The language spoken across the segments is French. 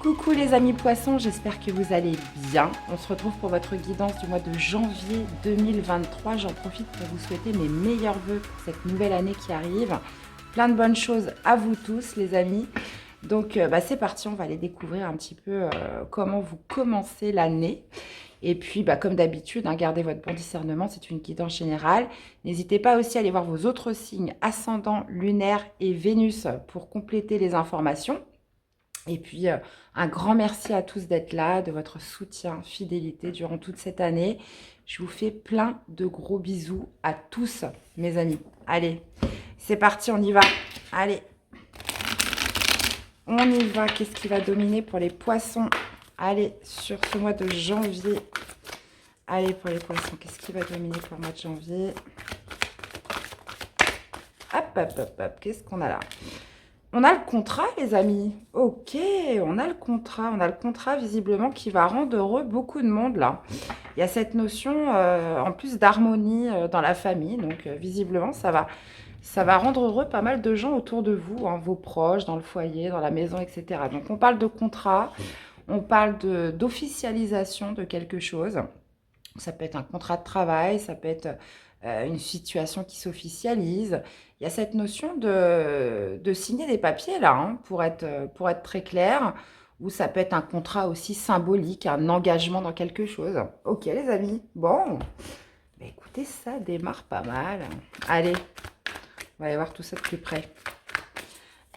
Coucou les amis poissons, j'espère que vous allez bien. On se retrouve pour votre guidance du mois de janvier 2023. J'en profite pour vous souhaiter mes meilleurs vœux pour cette nouvelle année qui arrive. Plein de bonnes choses à vous tous les amis. Donc c'est parti, on va aller découvrir un petit peu comment vous commencez l'année. Et puis, comme d'habitude, gardez votre bon discernement, c'est une guidance générale. N'hésitez pas aussi à aller voir vos autres signes, ascendant, lunaire et Vénus, pour compléter les informations. Et puis, un grand merci à tous d'être là, de votre soutien, fidélité durant toute cette année. Je vous fais plein de gros bisous à tous, mes amis. Allez, c'est parti, on y va. Allez, on y va. Qu'est-ce qui va dominer pour les poissons? Allez, sur ce mois de janvier. Allez, pour les poissons, qu'est-ce qui va dominer pour le mois de janvier? Hop, hop, hop, hop. Qu'est-ce qu'on a là? On a le contrat, les amis. Ok, on a le contrat. On a le contrat, visiblement, qui va rendre heureux beaucoup de monde, là. Il y a cette notion, en plus, d'harmonie dans la famille. Donc, visiblement, ça va rendre heureux pas mal de gens autour de vous, vos proches, dans le foyer, dans la maison, etc. Donc, on parle de contrat. On parle d'officialisation de quelque chose. Ça peut être un contrat de travail, ça peut être une situation qui s'officialise. Il y a cette notion de signer des papiers là, pour être très clair, ou ça peut être un contrat aussi symbolique, un engagement dans quelque chose. Ok les amis, bon, écoutez, ça démarre pas mal. Allez, on va aller voir tout ça de plus près.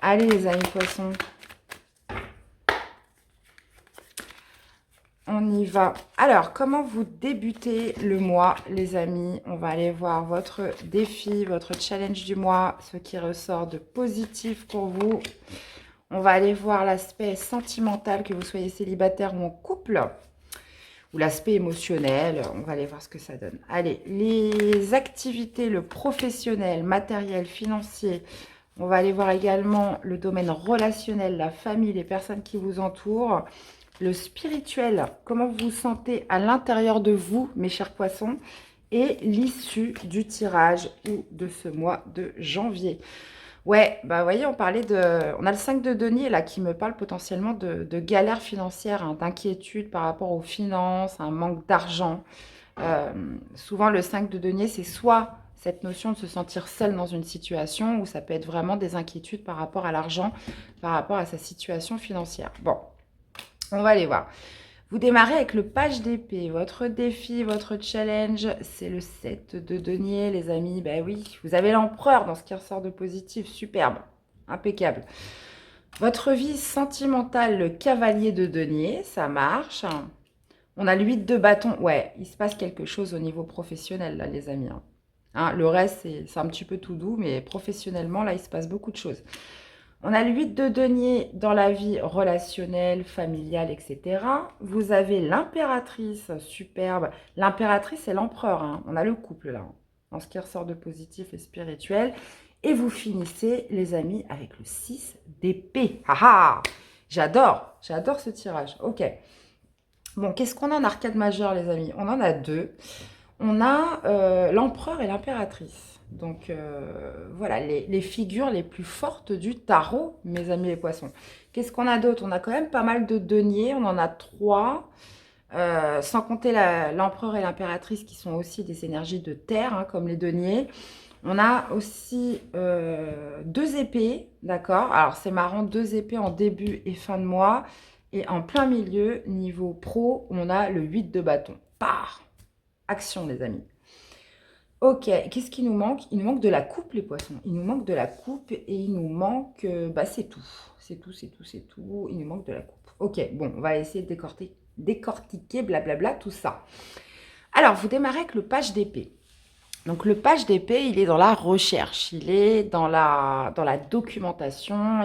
Allez les amis poissons. On y va. Alors, comment vous débutez le mois, les amis? On va aller voir votre défi, votre challenge du mois, ce qui ressort de positif pour vous. On va aller voir l'aspect sentimental, que vous soyez célibataire ou en couple, ou l'aspect émotionnel. On va aller voir ce que ça donne. Allez, les activités, le professionnel, matériel, financier. On va aller voir également le domaine relationnel, la famille, les personnes qui vous entourent. Le spirituel, comment vous vous sentez à l'intérieur de vous, mes chers poissons, et l'issue du tirage ou de ce mois de janvier. Ouais, vous voyez, on a le 5 de denier là qui me parle potentiellement de galère financière, d'inquiétude par rapport aux finances, un manque d'argent. Souvent, le 5 de denier, c'est soit cette notion de se sentir seul dans une situation, ou ça peut être vraiment des inquiétudes par rapport à l'argent, par rapport à sa situation financière. Bon. On va aller voir. Vous démarrez avec le page d'épée. Votre défi, votre challenge, c'est le 7 de denier, les amis. Ben oui, vous avez l'empereur dans ce qui ressort de positif. Superbe. Impeccable. Votre vie sentimentale, le cavalier de denier, ça marche. On a le 8 de bâton. Ouais, il se passe quelque chose au niveau professionnel, là, les amis. Le reste, c'est un petit peu tout doux, mais professionnellement, là, il se passe beaucoup de choses. On a le 8 de denier dans la vie relationnelle, familiale, etc. Vous avez l'impératrice, superbe. L'impératrice, c'est l'empereur. On a le couple, là, en ce qui ressort de positif et spirituel. Et vous finissez, les amis, avec le 6 d'épée. J'adore ce tirage. Ok. Bon, qu'est-ce qu'on a en arcade majeure, les amis? On en a deux. On a l'empereur et l'impératrice. Donc, voilà, les figures les plus fortes du tarot, mes amis les poissons. Qu'est-ce qu'on a d'autre? On a quand même pas mal de deniers. On en a 3. Sans compter l'empereur et l'impératrice qui sont aussi des énergies de terre, comme les deniers. On a aussi 2 épées, d'accord? Alors, c'est marrant, 2 épées en début et fin de mois. Et en plein milieu, niveau pro, on a le 8 de bâton. Action, les amis. Ok, qu'est-ce qui nous manque? Il nous manque de la coupe, les poissons. Il nous manque de la coupe et il nous manque... c'est tout. C'est tout. Il nous manque de la coupe. Ok, bon, on va essayer de décortiquer, blablabla, tout ça. Alors, vous démarrez avec le page d'épée. Donc, le page d'épée, il est dans la recherche. Il est dans la documentation.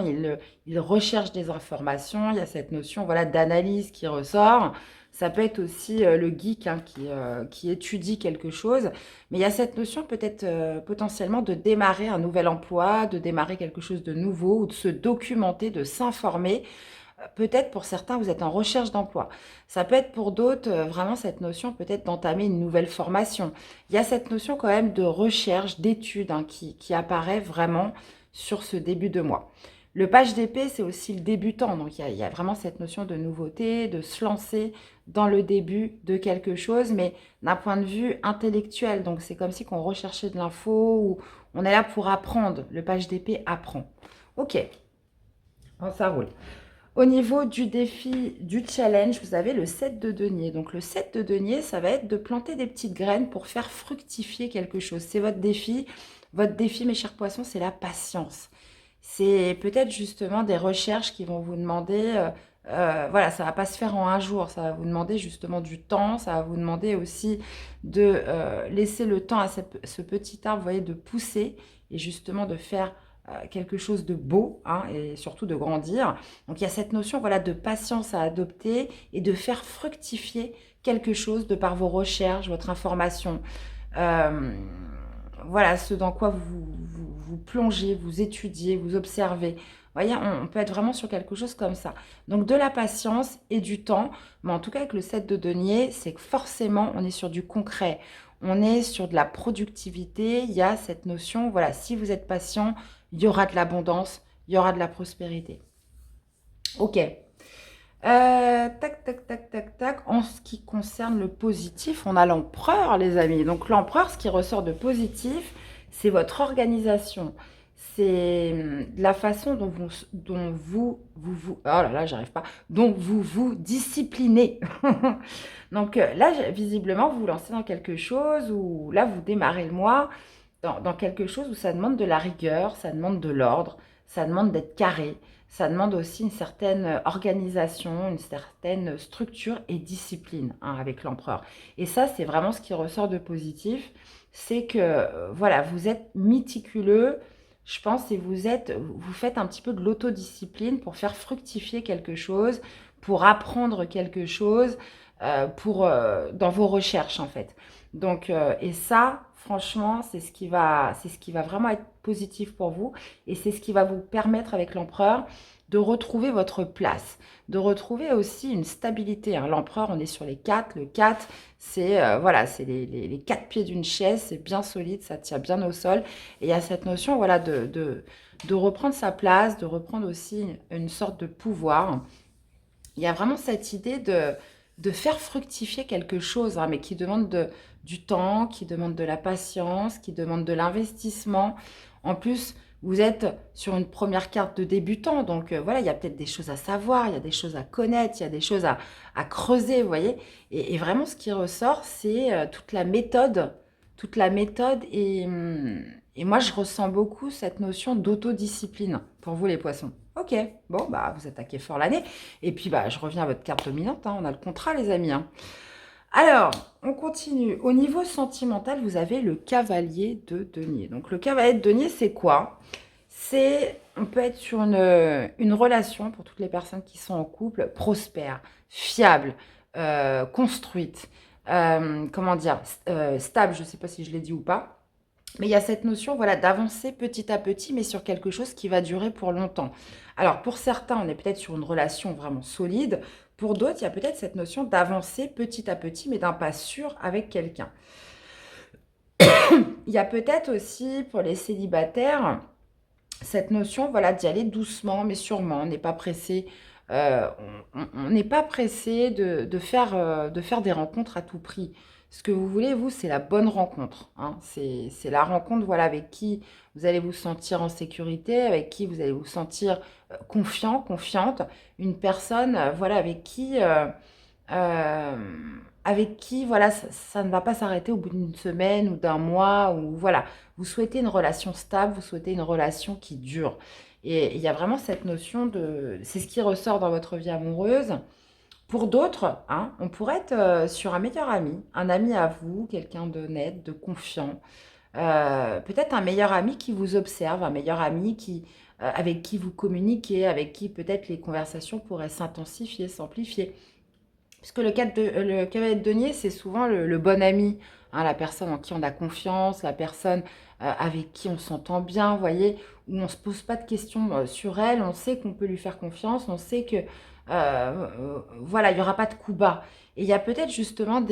Il recherche des informations. Il y a cette notion, voilà, d'analyse qui ressort. Ça peut être aussi le geek qui étudie quelque chose. Mais il y a cette notion peut-être potentiellement de démarrer un nouvel emploi, de démarrer quelque chose de nouveau ou de se documenter, de s'informer. Peut-être pour certains, vous êtes en recherche d'emploi. Ça peut être pour d'autres vraiment cette notion peut-être d'entamer une nouvelle formation. Il y a cette notion quand même de recherche, d'étude qui apparaît vraiment sur ce début de mois. Le page d'épée, c'est aussi le débutant. Donc, il y a vraiment cette notion de nouveauté, de se lancer dans le début de quelque chose, mais d'un point de vue intellectuel. Donc, c'est comme si on recherchait de l'info ou on est là pour apprendre. Le page d'épée apprend. Ok, bon, ça roule. Au niveau du défi, du challenge, vous avez le 7 de denier. Donc, le 7 de denier, ça va être de planter des petites graines pour faire fructifier quelque chose. C'est votre défi. Votre défi, mes chers poissons, c'est la patience. C'est peut-être justement des recherches qui vont vous demander, voilà, ça ne va pas se faire en un jour, ça va vous demander justement du temps, ça va vous demander aussi de laisser le temps à ce petit arbre, vous voyez, de pousser et justement de faire quelque chose de beau, hein, et surtout de grandir. Donc il y a cette notion, voilà, de patience à adopter et de faire fructifier quelque chose de par vos recherches, votre information. Euh, voilà, ce dans quoi vous plongez, vous étudiez, vous observez. Vous voyez, on peut être vraiment sur quelque chose comme ça. Donc, de la patience et du temps. Mais en tout cas, avec le 7 de denier, c'est que forcément, on est sur du concret. On est sur de la productivité. Il y a cette notion, voilà, si vous êtes patient, il y aura de l'abondance, il y aura de la prospérité. Ok. Tac, tac, tac, tac, tac. En ce qui concerne le positif, on a l'empereur, les amis. Donc l'empereur, ce qui ressort de positif, c'est votre organisation. C'est la façon oh là là, j'arrive pas, dont vous vous disciplinez. Donc là, visiblement, vous vous lancez dans quelque chose où là, vous démarrez le mois dans quelque chose où ça demande de la rigueur, ça demande de l'ordre, ça demande d'être carré, ça demande aussi une certaine organisation, une certaine structure et discipline, hein, avec l'empereur. Et ça, c'est vraiment ce qui ressort de positif, c'est que voilà, vous êtes méticuleux, je pense, et vous faites un petit peu de l'autodiscipline pour faire fructifier quelque chose, pour apprendre quelque chose, dans vos recherches en fait. Donc, et ça, franchement, c'est ce qui va vraiment être positif pour vous et c'est ce qui va vous permettre avec l'empereur de retrouver votre place, de retrouver aussi une stabilité, hein. L'empereur, on est sur les 4. Le 4, c'est voilà, c'est les 4 pieds d'une chaise, c'est bien solide, ça tient bien au sol. Et il y a cette notion, voilà, de reprendre sa place, de reprendre aussi une sorte de pouvoir. Il y a vraiment cette idée de faire fructifier quelque chose, hein, mais qui demande du temps, qui demande de la patience, qui demande de l'investissement. En plus, vous êtes sur une première carte de débutant, donc voilà, il y a peut-être des choses à savoir, il y a des choses à connaître, il y a des choses à creuser, vous voyez. Et vraiment, ce qui ressort, c'est toute la méthode et moi, je ressens beaucoup cette notion d'autodiscipline pour vous, les poissons. Ok, bon, bah, vous attaquez fort l'année. Et puis, bah, je reviens à votre carte dominante, hein, on a le contrat, les amis, hein. Alors, on continue. Au niveau sentimental, vous avez le cavalier de denier. Donc, le cavalier de denier, c'est quoi? On peut être sur une relation, pour toutes les personnes qui sont en couple, prospère, fiable, construite, comment dire, stable, je ne sais pas si je l'ai dit ou pas. Mais il y a cette notion, voilà, d'avancer petit à petit, mais sur quelque chose qui va durer pour longtemps. Alors, pour certains, on est peut-être sur une relation vraiment solide. Pour d'autres, il y a peut-être cette notion d'avancer petit à petit, mais d'un pas sûr avec quelqu'un. Il y a peut-être aussi, pour les célibataires, cette notion, voilà, d'y aller doucement, mais sûrement. On n'est pas pressé. On n'est pas pressé de faire des rencontres à tout prix. Ce que vous voulez, vous, c'est la bonne rencontre, hein. C'est la rencontre, voilà, avec qui vous allez vous sentir en sécurité, avec qui vous allez vous sentir confiant, confiante. Une personne, voilà, avec qui, voilà, ça ne va pas s'arrêter au bout d'une semaine ou d'un mois, ou voilà. Vous souhaitez une relation stable, vous souhaitez une relation qui dure. Et il y a vraiment cette notion de... C'est ce qui ressort dans votre vie amoureuse. Pour d'autres, hein, on pourrait être sur un ami à vous, quelqu'un d'honnête, de confiant. Peut-être un meilleur ami qui vous observe, un meilleur ami avec qui vous communiquez, avec qui peut-être les conversations pourraient s'intensifier, s'amplifier. Puisque le cavalier de denier, c'est souvent le bon ami, hein, la personne en qui on a confiance, la personne avec qui on s'entend bien, vous voyez, où on ne se pose pas de questions sur elle, on sait qu'on peut lui faire confiance, on sait que, voilà, il n'y aura pas de coup bas. Et il y a peut-être justement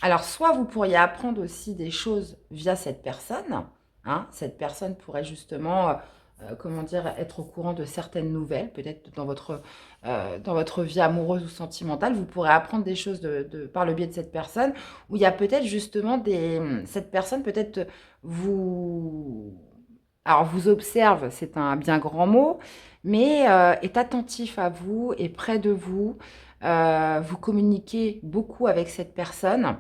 alors, soit vous pourriez apprendre aussi des choses via cette personne, hein, cette personne pourrait justement comment dire, être au courant de certaines nouvelles, peut-être dans votre vie amoureuse ou sentimentale. Vous pourrez apprendre des choses par le biais de cette personne, où il y a peut-être justement cette personne peut-être vous... Alors, vous observe, c'est un bien grand mot, mais est attentif à vous, est près de vous. Vous communiquez beaucoup avec cette personne.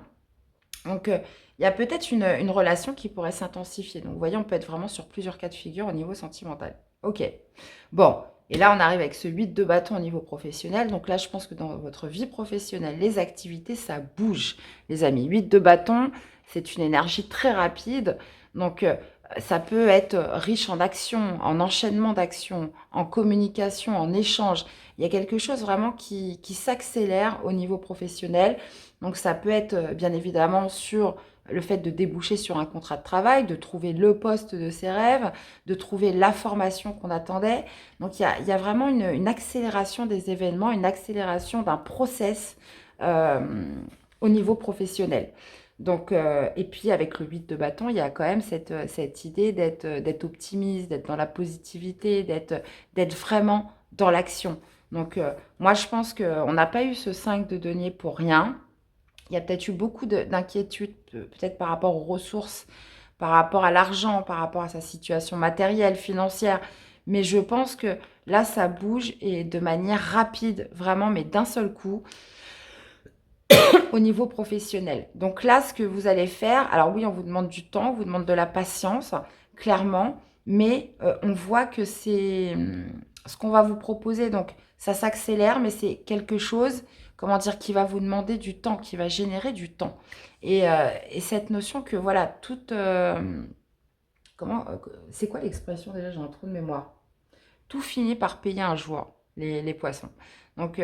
Donc, il y a peut-être une relation qui pourrait s'intensifier. Donc, vous voyez, on peut être vraiment sur plusieurs cas de figure au niveau sentimental. Ok. Bon. Et là, on arrive avec ce 8 de bâton au niveau professionnel. Donc là, je pense que dans votre vie professionnelle, les activités, ça bouge, les amis. 8 de bâton, c'est une énergie très rapide. Donc, ça peut être riche en actions, en enchaînement d'actions, en communication, en échange. Il y a quelque chose vraiment qui s'accélère au niveau professionnel. Donc ça peut être bien évidemment sur le fait de déboucher sur un contrat de travail, de trouver le poste de ses rêves, de trouver la formation qu'on attendait. Donc il y a vraiment une accélération des événements, une accélération d'un process euh, au niveau professionnel. Donc, et puis avec le 8 de bâton, il y a quand même cette idée d'être optimiste, d'être dans la positivité, d'être vraiment dans l'action. Donc, moi, je pense qu'on n'a pas eu ce 5 de denier pour rien. Il y a peut-être eu beaucoup d'inquiétudes, peut-être par rapport aux ressources, par rapport à l'argent, par rapport à sa situation matérielle, financière. Mais je pense que là, ça bouge et de manière rapide, vraiment, mais d'un seul coup, au niveau professionnel. Donc là, ce que vous allez faire, alors oui, on vous demande du temps, on vous demande de la patience, clairement, mais on voit que c'est ce qu'on va vous proposer. Donc ça s'accélère, mais c'est quelque chose, comment dire, qui va vous demander du temps, qui va générer du temps. Et cette notion que voilà, c'est quoi l'expression déjà? J'ai un trou de mémoire. Tout finit par payer un jour, les poissons. Donc,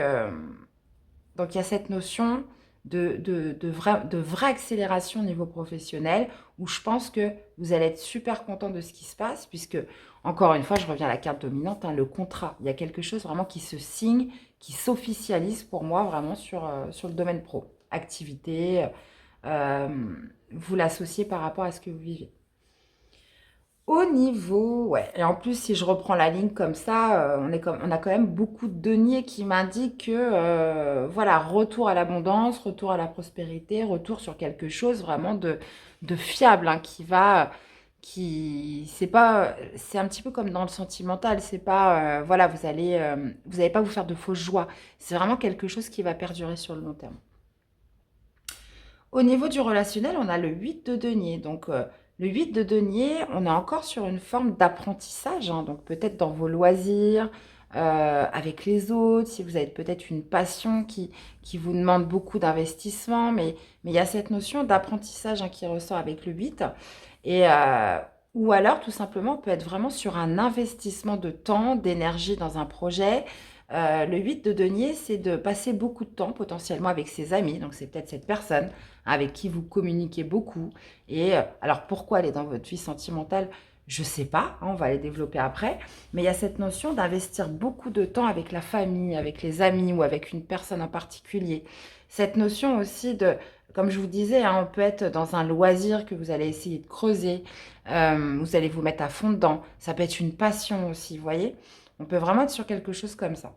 donc il y a cette notion de vraie accélération au niveau professionnel où je pense que vous allez être super content de ce qui se passe puisque, encore une fois, je reviens à la carte dominante, hein, le contrat. Il y a quelque chose vraiment qui se signe, qui s'officialise pour moi vraiment sur le domaine pro. Activité, euh, vous l'associez par rapport à ce que vous vivez. Au niveau, ouais, et en plus, si je reprends la ligne comme ça, on a quand même beaucoup de deniers qui m'indiquent que, voilà, retour à l'abondance, retour à la prospérité, retour sur quelque chose vraiment de fiable, hein, c'est pas, c'est un petit peu comme dans le sentimental, c'est pas, voilà, vous allez pas vous faire de fausses joies. C'est vraiment quelque chose qui va perdurer sur le long terme. Au niveau du relationnel, on a le 8 de denier. Donc, le 8 de denier, on est encore sur une forme d'apprentissage. Hein. Donc, peut-être dans vos loisirs, avec les autres, si vous avez peut-être une passion qui vous demande beaucoup d'investissement. Mais il y a cette notion d'apprentissage, hein, qui ressort avec le 8. Et, ou alors, tout simplement, on peut être vraiment sur un investissement de temps, d'énergie dans un projet. Le 8 de denier, c'est de passer beaucoup de temps potentiellement avec ses amis. Donc, c'est peut-être cette personne avec qui vous communiquez beaucoup. Et alors, pourquoi elle est dans votre vie sentimentale? Je ne sais pas, hein, on va les développer après. Mais il y a cette notion d'investir beaucoup de temps avec la famille, avec les amis ou avec une personne en particulier. Cette notion aussi de, comme je vous disais, hein, on peut être dans un loisir que vous allez essayer de creuser. Vous allez vous mettre à fond dedans. Ça peut être une passion aussi, vous voyez. On peut vraiment être sur quelque chose comme ça.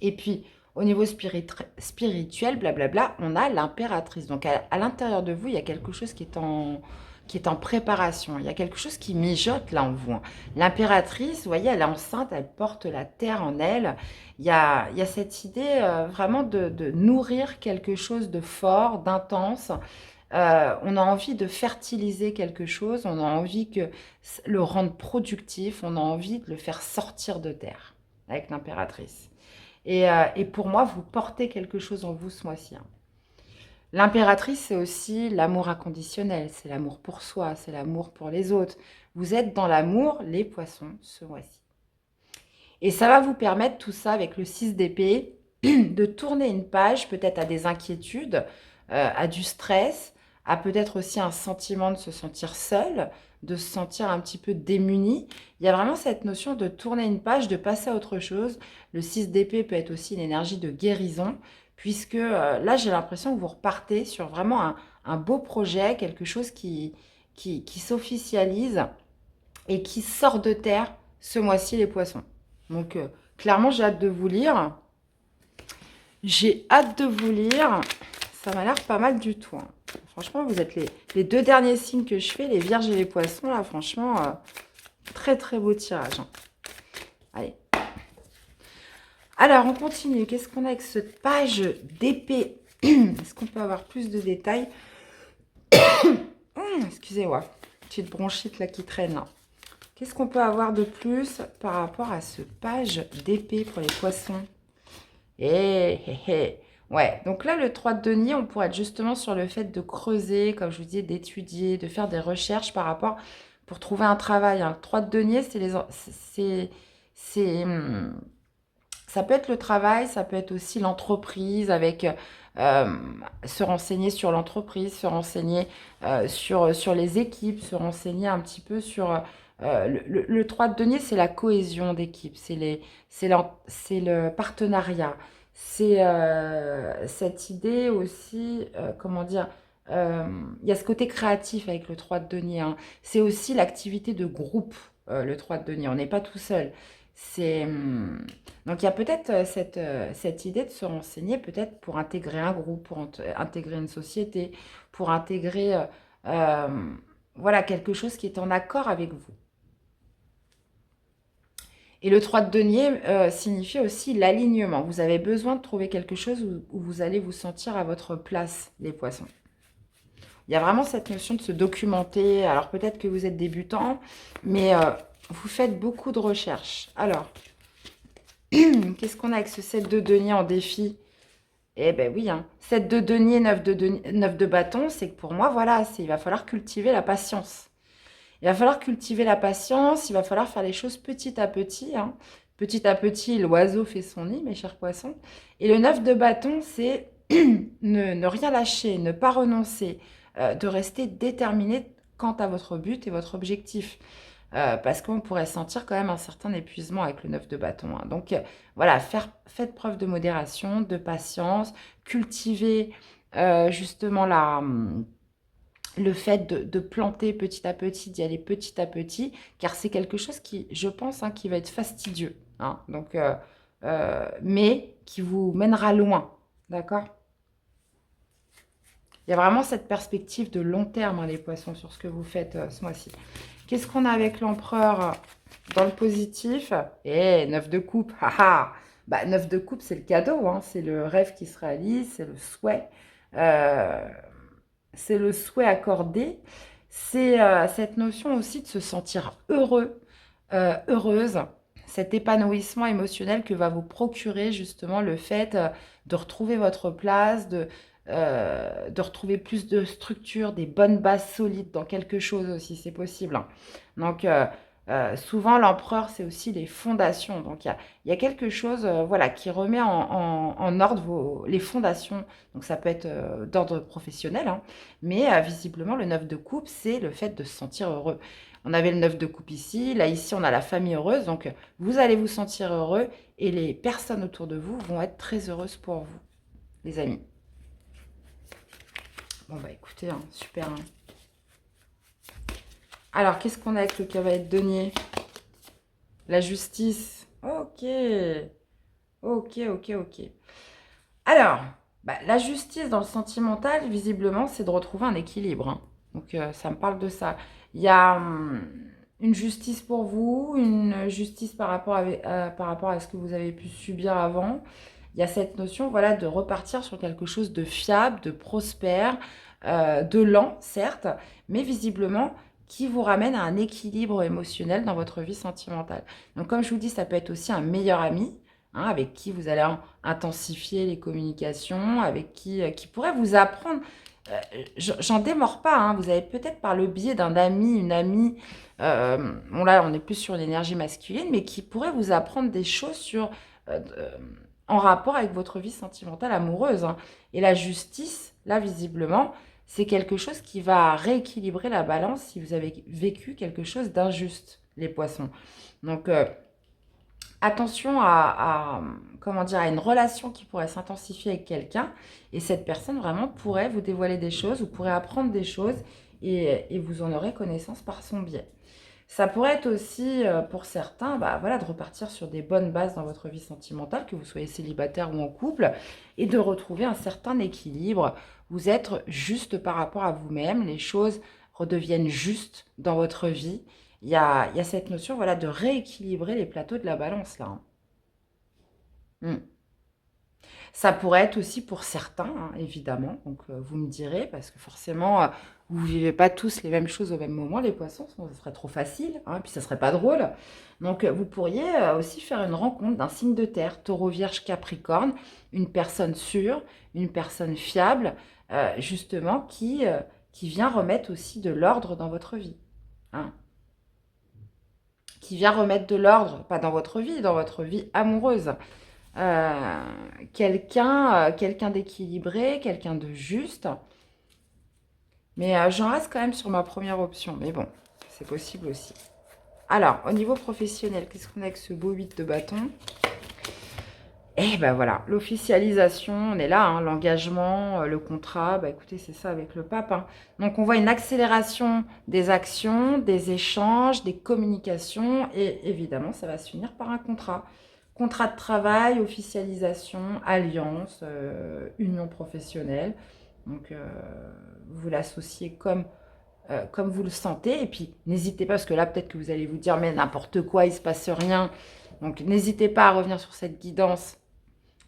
Et puis, au niveau spirituel, blablabla, on a l'impératrice. Donc, à l'intérieur de vous, il y a quelque chose qui est en préparation. Il y a quelque chose qui mijote là en vous. Hein. L'impératrice, vous voyez, elle est enceinte, elle porte la terre en elle. Il y a cette idée vraiment de nourrir quelque chose de fort, d'intense. On a envie de fertiliser quelque chose, on a envie que le rendre productif, on a envie de le faire sortir de terre avec l'impératrice. Et pour moi, vous portez quelque chose en vous ce mois-ci. Hein. L'impératrice, c'est aussi l'amour inconditionnel, c'est l'amour pour soi, c'est l'amour pour les autres. Vous êtes dans l'amour, les poissons, ce mois-ci. Et ça va vous permettre tout ça avec le 6 d'épée, de tourner une page peut-être à des inquiétudes, à du stress, à peut-être aussi un sentiment de se sentir seul, de se sentir un petit peu démuni. Il y a vraiment cette notion de tourner une page, de passer à autre chose. Le 6 d'épée peut être aussi une énergie de guérison, puisque là, j'ai l'impression que vous repartez sur vraiment un beau projet, quelque chose qui s'officialise et qui sort de terre ce mois-ci, les poissons. Donc, clairement, j'ai hâte de vous lire. J'ai hâte de vous lire. Ça m'a l'air pas mal du tout, hein. Franchement, vous êtes les 2 derniers signes que je fais, les vierges et les poissons, là, franchement, très très beau tirage, hein. Allez. Alors, on continue. Qu'est-ce qu'on a avec cette page d'épée? Est-ce qu'on peut avoir plus de détails? Excusez-moi, petite bronchite là qui traîne, là. Qu'est-ce qu'on peut avoir de plus par rapport à ce page d'épée pour les poissons? Ouais, donc là, le 3 de denier, on pourrait être justement sur le fait de creuser, comme je vous disais, d'étudier, de faire des recherches par rapport pour trouver un travail, hein. Le 3 de denier, ça peut être le travail, ça peut être aussi l'entreprise avec se renseigner sur l'entreprise, se renseigner sur les équipes, se renseigner un petit peu sur... le 3 de denier, c'est la cohésion d'équipe, c'est le partenariat. C'est cette idée aussi, comment dire, il y a ce côté créatif avec le 3 de denier, hein. C'est aussi l'activité de groupe, le 3 de denier. On n'est pas tout seul. C'est, donc il y a peut-être cette idée de se renseigner, peut-être pour intégrer un groupe, pour intégrer une société, pour intégrer euh, voilà, quelque chose qui est en accord avec vous. Et le 3 de denier signifie aussi l'alignement. Vous avez besoin de trouver quelque chose où vous allez vous sentir à votre place, les poissons. Il y a vraiment cette notion de se documenter. Alors peut-être que vous êtes débutant, mais vous faites beaucoup de recherches. Alors, qu'est-ce qu'on a avec ce 7 de denier en défi? Eh ben oui, hein. 7 de denier, 9 de bâton, c'est que pour moi, voilà, il va falloir cultiver la patience. Il va falloir cultiver la patience, il va falloir faire les choses petit à petit, hein. Petit à petit, l'oiseau fait son nid, mes chers poissons. Et le 9 de bâton, c'est ne rien lâcher, ne pas renoncer, de rester déterminé quant à votre but et votre objectif. Parce qu'on pourrait sentir quand même un certain épuisement avec le 9 de bâton, hein. Donc voilà, faites preuve de modération, de patience, cultivez justement le fait de planter petit à petit, d'y aller petit à petit, car c'est quelque chose qui, je pense, hein, qui va être fastidieux, hein. Donc, mais qui vous mènera loin, d'accord? Il y a vraiment cette perspective de long terme, hein, les poissons, sur ce que vous faites ce mois-ci. Qu'est-ce qu'on a avec l'empereur dans le positif? 9 de coupe, haha. Bah, 9 de coupe, c'est le cadeau, hein, c'est le rêve qui se réalise, c'est le souhait. Euh, c'est le souhait accordé. C'est cette notion aussi de se sentir heureux, heureuse, cet épanouissement émotionnel que va vous procurer justement le fait de retrouver votre place, de retrouver plus de structure, des bonnes bases solides dans quelque chose aussi, c'est possible, hein. Donc, souvent, l'empereur, c'est aussi les fondations. Donc, il y a quelque chose voilà, qui remet en ordre les fondations. Donc, ça peut être d'ordre professionnel, hein, mais visiblement, le 9 de coupe, c'est le fait de se sentir heureux. On avait le 9 de coupe ici. Là, ici, on a la famille heureuse. Donc, vous allez vous sentir heureux et les personnes autour de vous vont être très heureuses pour vous, les amis. Bon, bah écoutez, hein, super, hein. Alors, qu'est-ce qu'on a avec le cavalier de denier? La justice. Ok. Ok, ok, ok. Alors, bah, la justice dans le sentimental, visiblement, c'est de retrouver un équilibre, hein. Donc, ça me parle de ça. Il y a une justice pour vous, une justice par rapport à ce que vous avez pu subir avant. Il y a cette notion, voilà, de repartir sur quelque chose de fiable, de prospère, de lent, certes, mais visiblement qui vous ramène à un équilibre émotionnel dans votre vie sentimentale. Donc, comme je vous dis, ça peut être aussi un meilleur ami, hein, avec qui vous allez intensifier les communications, avec qui pourrait vous apprendre. J'en démords pas, hein, vous avez peut-être par le biais d'un ami, une amie, bon là on est plus sur l'énergie masculine, mais qui pourrait vous apprendre des choses en rapport avec votre vie sentimentale amoureuse, hein. Et la justice, là visiblement, c'est quelque chose qui va rééquilibrer la balance si vous avez vécu quelque chose d'injuste, les poissons. Donc, attention comment dire, à une relation qui pourrait s'intensifier avec quelqu'un et cette personne vraiment pourrait vous dévoiler des choses, vous pourrez apprendre des choses et vous en aurez connaissance par son biais. Ça pourrait être aussi, pour certains, bah, voilà, de repartir sur des bonnes bases dans votre vie sentimentale, que vous soyez célibataire ou en couple, et de retrouver un certain équilibre. Vous êtes juste par rapport à vous-même, les choses redeviennent justes dans votre vie. Il y a cette notion, voilà, de rééquilibrer les plateaux de la balance, là, hein. Mm. Ça pourrait être aussi pour certains, hein, évidemment. Donc, vous me direz, parce que forcément, vous ne vivez pas tous les mêmes choses au même moment, les poissons, sinon ça serait trop facile, hein, et puis ça serait pas drôle. Donc, vous pourriez aussi faire une rencontre d'un signe de terre, taureau, vierge, capricorne, une personne sûre, une personne fiable, justement, qui vient remettre aussi de l'ordre dans votre vie, hein. Qui vient remettre de l'ordre, pas dans votre vie amoureuse. Euh, quelqu'un d'équilibré, quelqu'un de juste. Mais j'en reste quand même sur ma première option. Mais bon, c'est possible aussi. Alors, au niveau professionnel, qu'est-ce qu'on a avec ce beau 8 de bâton? Eh ben voilà, l'officialisation, on est là, hein, l'engagement, le contrat, bah écoutez, c'est ça avec le pape, hein. Donc on voit une accélération des actions, des échanges, des communications, et évidemment, ça va se finir par un contrat. Contrat de travail, officialisation, alliance, union professionnelle. Donc vous l'associez comme vous le sentez, et puis n'hésitez pas, parce que là peut-être que vous allez vous dire, mais n'importe quoi, il ne se passe rien. Donc n'hésitez pas à revenir sur cette guidance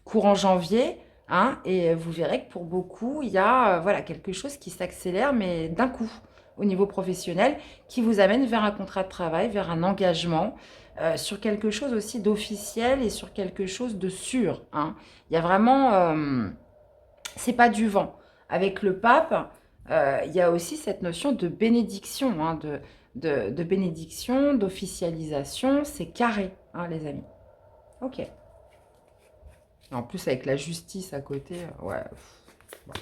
courant janvier, hein, et vous verrez que pour beaucoup, il y a voilà, quelque chose qui s'accélère, mais d'un coup, au niveau professionnel, qui vous amène vers un contrat de travail, vers un engagement, sur quelque chose aussi d'officiel et sur quelque chose de sûr, hein. Il y a vraiment, c'est pas du vent. Avec le pape, il y a aussi cette notion de bénédiction, hein, de bénédiction, d'officialisation, c'est carré, hein, les amis. Ok. En plus, avec la justice à côté, ouais. Bon.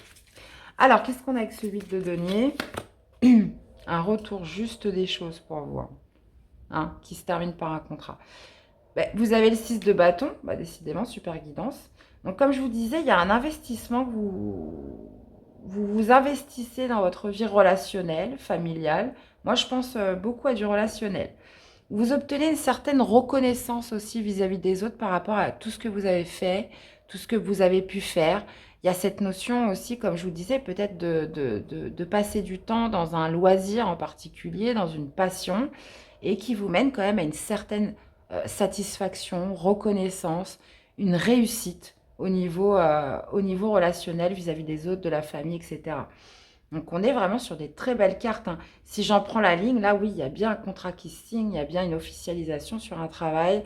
Alors, qu'est-ce qu'on a avec ce 8 de denier? Un retour juste des choses pour vous, hein, qui se termine par un contrat. Ben, vous avez le 6 de bâton, bah, décidément, super guidance. Donc, comme je vous disais, il y a un investissement que vous investissez dans votre vie relationnelle, familiale. Moi, je pense beaucoup à du relationnel. Vous obtenez une certaine reconnaissance aussi vis-à-vis des autres par rapport à tout ce que vous avez fait, tout ce que vous avez pu faire. Il y a cette notion aussi, comme je vous disais, peut-être de passer du temps dans un loisir en particulier, dans une passion, et qui vous mène quand même à une certaine satisfaction, reconnaissance, une réussite au niveau relationnel vis-à-vis des autres, de la famille, etc. Donc, on est vraiment sur des très belles cartes, hein. Si j'en prends la ligne, là, oui, il y a bien un contrat qui se signe, il y a bien une officialisation sur un travail.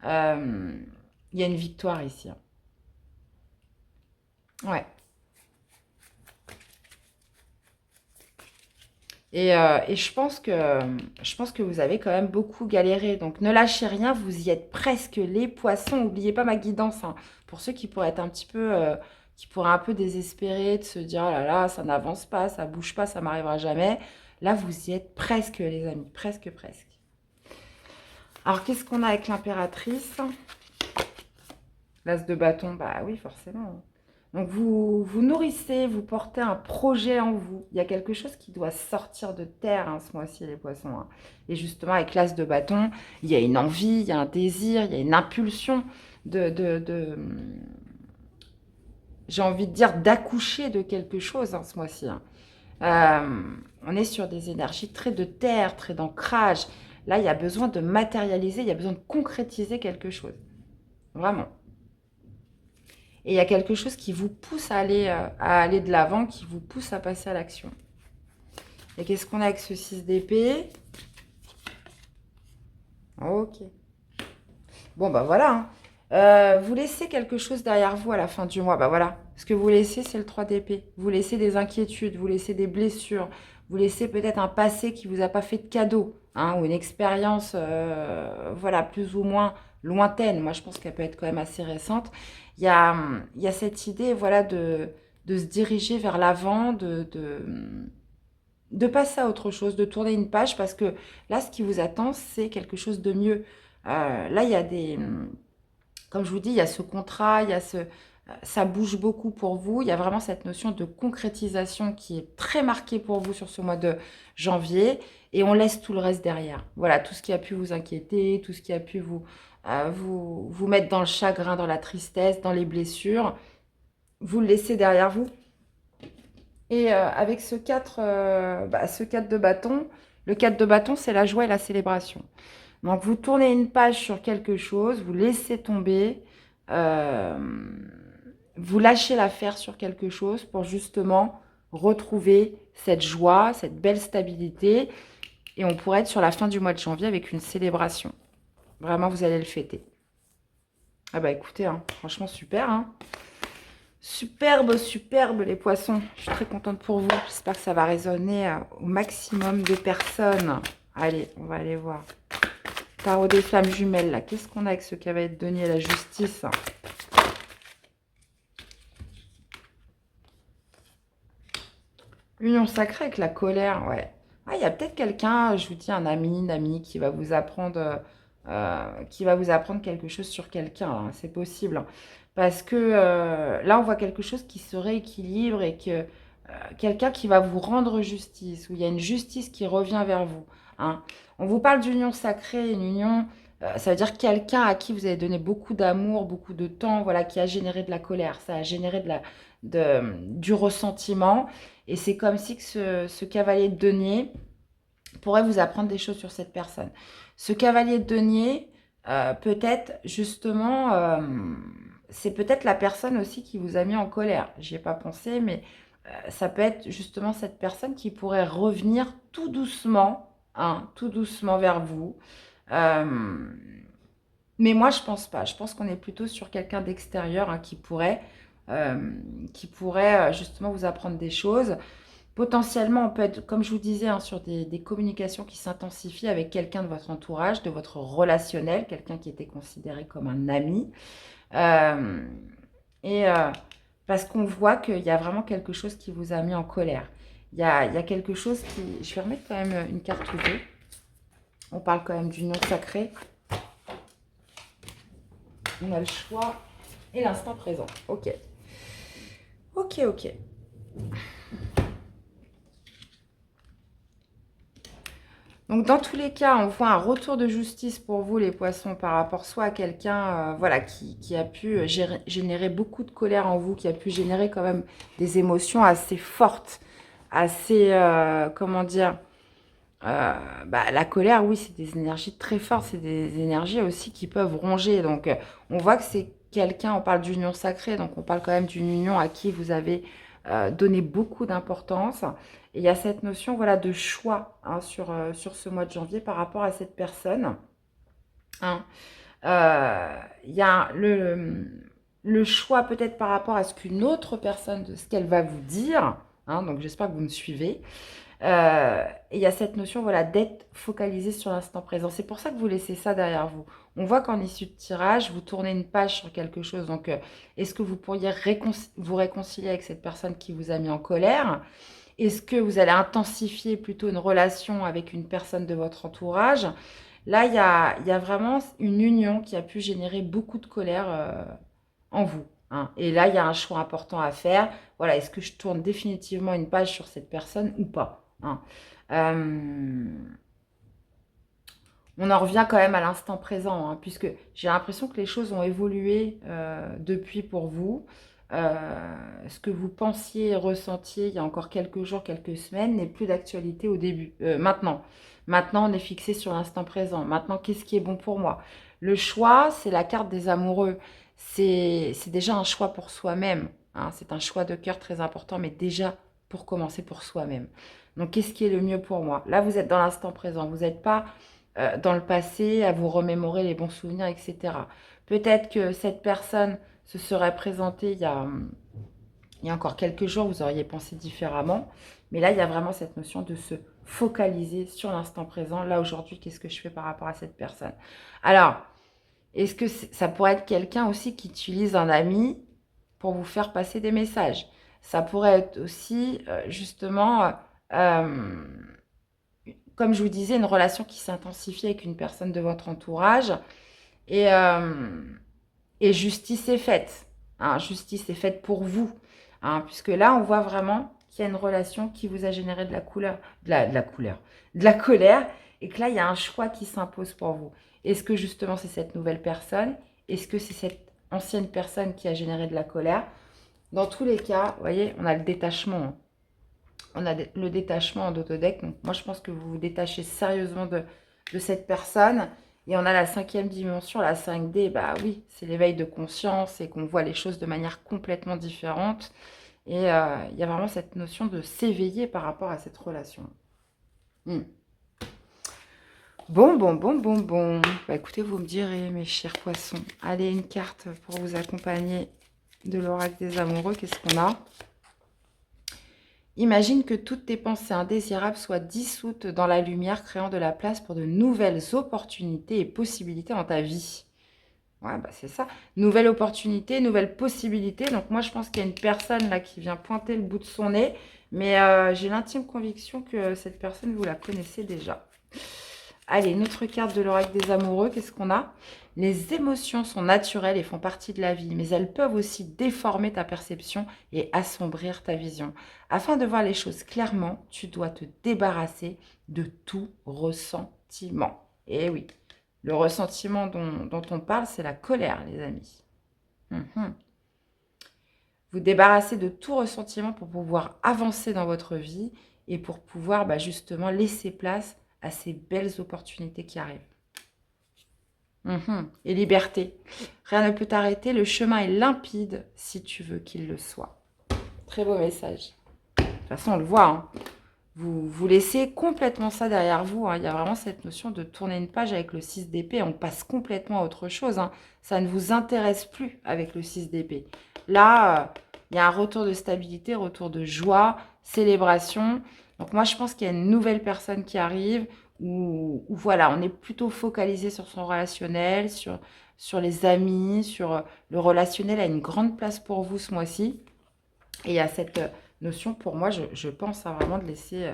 Euh, il y a une victoire ici, hein. Ouais. Et je pense que vous avez quand même beaucoup galéré. Donc, ne lâchez rien, vous y êtes presque, les poissons. N'oubliez pas ma guidance, hein. Pour ceux qui pourraient être un petit peu, qui pourraient un peu désespérer, de se dire, oh là là, ça n'avance pas, ça bouge pas, ça m'arrivera jamais. Là, vous y êtes presque, les amis, presque, presque. Alors, qu'est-ce qu'on a avec l'impératrice? L'as de bâton, bah oui, forcément. Donc, vous nourrissez, vous portez un projet en vous. Il y a quelque chose qui doit sortir de terre, hein, ce mois-ci, les poissons, hein. Et justement, avec l'as de bâton, il y a une envie, il y a un désir, il y a une impulsion j'ai envie de dire, d'accoucher de quelque chose, hein, ce mois-ci, hein. On est sur des énergies très de terre, très d'ancrage. Là, il y a besoin de matérialiser, il y a besoin de concrétiser quelque chose. Vraiment. Et il y a quelque chose qui vous pousse à aller de l'avant, qui vous pousse à passer à l'action. Et qu'est-ce qu'on a avec ce 6 d'épée? Ok. Bon, bah voilà, hein. Vous laissez quelque chose derrière vous à la fin du mois. Bah voilà. Ce que vous laissez, c'est le 3 d'épée. Vous laissez des inquiétudes, vous laissez des blessures, vous laissez peut-être un passé qui vous a pas fait de cadeau, hein, ou une expérience, voilà, plus ou moins lointaine. Moi, je pense qu'elle peut être quand même assez récente. Il y a cette idée, voilà, de se diriger vers l'avant, de passer à autre chose, de tourner une page, parce que là, ce qui vous attend, c'est quelque chose de mieux. Là, il y a comme je vous dis, il y a ce contrat, il y a Ça bouge beaucoup pour vous. Il y a vraiment cette notion de concrétisation qui est très marquée pour vous sur ce mois de janvier. Et on laisse tout le reste derrière. Voilà, tout ce qui a pu vous inquiéter, tout ce qui a pu vous mettre dans le chagrin, dans la tristesse, dans les blessures. Vous le laissez derrière vous. Et avec ce 4 de bâton, le 4 de bâton, c'est la joie et la célébration. Donc, vous tournez une page sur quelque chose, vous laissez tomber, euh, vous lâchez l'affaire sur quelque chose pour justement retrouver cette joie, cette belle stabilité. Et on pourrait être sur la fin du mois de janvier avec une célébration. Vraiment, vous allez le fêter. Ah bah écoutez, hein, franchement super. Hein. Superbe, superbe les poissons. Je suis très contente pour vous. J'espère que ça va résonner au maximum de personnes. Allez, on va aller voir. Tarot des flammes jumelles, là. Qu'est-ce qu'on a avec ce cavalier de denier, la justice? Union sacrée avec la colère, ouais. Ah, il y a peut-être quelqu'un, je vous dis, un ami, une amie qui va vous apprendre, quelque chose sur quelqu'un. Hein. C'est possible. Hein. Parce que là, on voit quelque chose qui se rééquilibre et que quelqu'un qui va vous rendre justice, où il y a une justice qui revient vers vous. Hein. On vous parle d'union sacrée, une union, ça veut dire quelqu'un à qui vous avez donné beaucoup d'amour, beaucoup de temps, voilà, qui a généré de la colère, ça a généré du ressentiment. Et c'est comme si que ce cavalier de denier pourrait vous apprendre des choses sur cette personne. Ce cavalier de denier, peut-être justement, c'est peut-être la personne aussi qui vous a mis en colère. J'y ai pas pensé, mais ça peut être justement cette personne qui pourrait revenir tout doucement, hein, tout doucement vers vous. Mais moi, je pense pas. Je pense qu'on est plutôt sur quelqu'un d'extérieur hein, qui pourrait justement vous apprendre des choses. Potentiellement, on peut être, comme je vous disais, hein, sur des communications qui s'intensifient avec quelqu'un de votre entourage, de votre relationnel, quelqu'un qui était considéré comme un ami. Euh, et parce qu'on voit qu'il y a vraiment quelque chose qui vous a mis en colère. Il y a quelque chose qui... Je vais remettre quand même une carte ou deux. On parle quand même d'union sacrée. On a le choix et l'instant présent. Ok. Ok, ok. Donc, dans tous les cas, on voit un retour de justice pour vous, les poissons, par rapport soit à quelqu'un voilà, qui a pu générer beaucoup de colère en vous, qui a pu générer quand même des émotions assez fortes, assez, comment dire, la colère, oui, c'est des énergies très fortes, c'est des énergies aussi qui peuvent ronger. Donc, on voit que c'est quelqu'un, on parle d'union sacrée, donc on parle quand même d'une union à qui vous avez donné beaucoup d'importance. Et il y a cette notion, voilà, de choix hein, sur ce mois de janvier par rapport à cette personne. Hein. Il y a le choix peut-être par rapport à ce qu'une autre personne, de ce qu'elle va vous dire. Hein, donc, j'espère que vous me suivez. Et il y a cette notion voilà, d'être focalisé sur l'instant présent. C'est pour ça que vous laissez ça derrière vous. On voit qu'en issue de tirage, vous tournez une page sur quelque chose. Donc, est-ce que vous pourriez vous réconcilier avec cette personne qui vous a mis en colère? Est-ce que vous allez intensifier plutôt une relation avec une personne de votre entourage? Là, il y a vraiment une union qui a pu générer beaucoup de colère en vous. Hein. Et là, il y a un choix important à faire. Voilà, est-ce que je tourne définitivement une page sur cette personne ou pas? Hein. On en revient quand même à l'instant présent, hein, puisque j'ai l'impression que les choses ont évolué depuis pour vous. Ce que vous pensiez et ressentiez il y a encore quelques jours, quelques semaines, n'est plus d'actualité au début. Maintenant. Maintenant, on est fixé sur l'instant présent. Maintenant, qu'est-ce qui est bon pour moi? Le choix, c'est la carte des amoureux. C'est déjà un choix pour soi-même. Hein. C'est un choix de cœur très important, mais déjà pour commencer pour soi-même. Donc, qu'est-ce qui est le mieux pour moi? Là, vous êtes dans l'instant présent. Vous n'êtes pas dans le passé à vous remémorer les bons souvenirs, etc. Peut-être que cette personne se serait présentée il y a encore quelques jours, vous auriez pensé différemment. Mais là, il y a vraiment cette notion de se focaliser sur l'instant présent. Là, aujourd'hui, qu'est-ce que je fais par rapport à cette personne? Alors, est-ce que ça pourrait être quelqu'un aussi qui utilise un ami pour vous faire passer des messages? Ça pourrait être aussi, justement, comme je vous disais, une relation qui s'intensifie avec une personne de votre entourage et justice est faite. Hein, justice est faite pour vous. Hein, puisque là, on voit vraiment qu'il y a une relation qui vous a généré de la colère. Et que là, il y a un choix qui s'impose pour vous. Est-ce que justement, c'est cette nouvelle personne? Est-ce que c'est cette ancienne personne qui a généré de la colère? Dans tous les cas, vous voyez, on a le détachement. Hein. On a le détachement en autodeck. Donc, moi, je pense que vous vous détachez sérieusement de cette personne. Et on a la 5e dimension, la 5D. Bah oui, c'est l'éveil de conscience et qu'on voit les choses de manière complètement différente. Et il y a vraiment cette notion de s'éveiller par rapport à cette relation. Bon. Bah, écoutez, vous me direz, mes chers poissons. Allez, une carte pour vous accompagner de l'oracle des amoureux. Qu'est-ce qu'on a? Imagine que toutes tes pensées indésirables soient dissoutes dans la lumière, créant de la place pour de nouvelles opportunités et possibilités dans ta vie. Ouais, bah c'est ça. Nouvelle opportunité, nouvelle possibilité. Donc moi, je pense qu'il y a une personne là qui vient pointer le bout de son nez. Mais j'ai l'intime conviction que cette personne, vous la connaissez déjà. Allez, une autre carte de l'oracle des amoureux. Qu'est-ce qu'on a? Les émotions sont naturelles et font partie de la vie, mais elles peuvent aussi déformer ta perception et assombrir ta vision. Afin de voir les choses clairement, tu dois te débarrasser de tout ressentiment. Et oui, le ressentiment dont on parle, c'est la colère, les amis. Vous débarrasser de tout ressentiment pour pouvoir avancer dans votre vie et pour pouvoir justement laisser place à ces belles opportunités qui arrivent. Et liberté. Rien ne peut t'arrêter, le chemin est limpide si tu veux qu'il le soit. Très beau message. De toute façon, on le voit. Hein. Vous laissez complètement ça derrière vous. Hein. Il y a vraiment cette notion de tourner une page avec le 6 d'épée. On passe complètement à autre chose. Hein. Ça ne vous intéresse plus avec le 6 d'épée. Là, il y a un retour de stabilité, retour de joie, célébration. Donc moi, je pense qu'il y a une nouvelle personne qui arrive où voilà, on est plutôt focalisé sur son relationnel, sur les amis, sur le relationnel a une grande place pour vous ce mois-ci. Et il y a cette notion, pour moi, je pense vraiment de laisser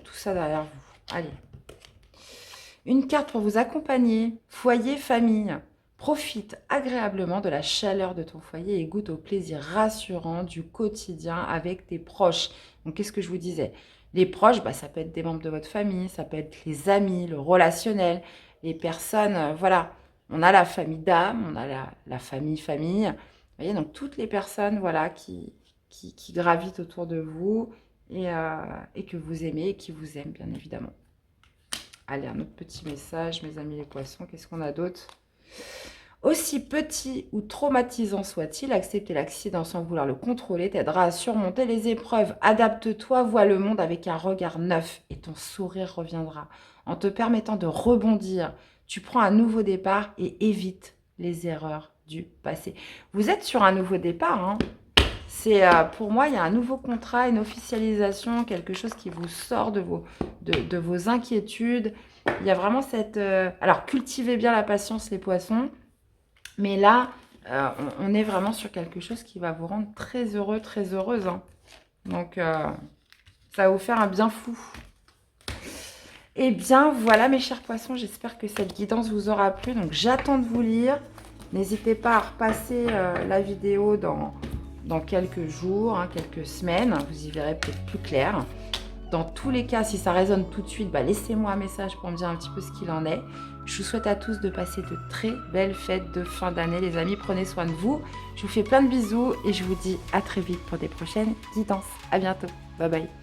tout ça derrière vous. Allez. Une carte pour vous accompagner. Foyer, famille. Profite agréablement de la chaleur de ton foyer et goûte au plaisir rassurant du quotidien avec tes proches. Donc, qu'est-ce que je vous disais? Les proches, ça peut être des membres de votre famille, ça peut être les amis, le relationnel, les personnes, voilà. On a la famille d'âme, on a la famille. Vous voyez, donc toutes les personnes, voilà, qui gravitent autour de vous et que vous aimez et qui vous aiment, bien évidemment. Allez, un autre petit message, mes amis les poissons, qu'est-ce qu'on a d'autre? Aussi petit ou traumatisant soit-il, accepter l'accident sans vouloir le contrôler t'aidera à surmonter les épreuves. Adapte-toi, vois le monde avec un regard neuf et ton sourire reviendra. En te permettant de rebondir, tu prends un nouveau départ et évites les erreurs du passé. Vous êtes sur un nouveau départ, hein. C'est pour moi, il y a un nouveau contrat, une officialisation, quelque chose qui vous sort de vos inquiétudes. Il y a vraiment cette... alors, cultivez bien la patience, les poissons. Mais là, on est vraiment sur quelque chose qui va vous rendre très heureux, très heureuse. Hein. Donc, ça va vous faire un bien fou. Eh bien, voilà mes chers poissons. J'espère que cette guidance vous aura plu. Donc, j'attends de vous lire. N'hésitez pas à repasser la vidéo dans quelques jours, hein, quelques semaines. Vous y verrez peut-être plus clair. Dans tous les cas, si ça résonne tout de suite, laissez-moi un message pour me dire un petit peu ce qu'il en est. Je vous souhaite à tous de passer de très belles fêtes de fin d'année, les amis. Prenez soin de vous. Je vous fais plein de bisous et je vous dis à très vite pour des prochaines guidances. À bientôt. Bye bye.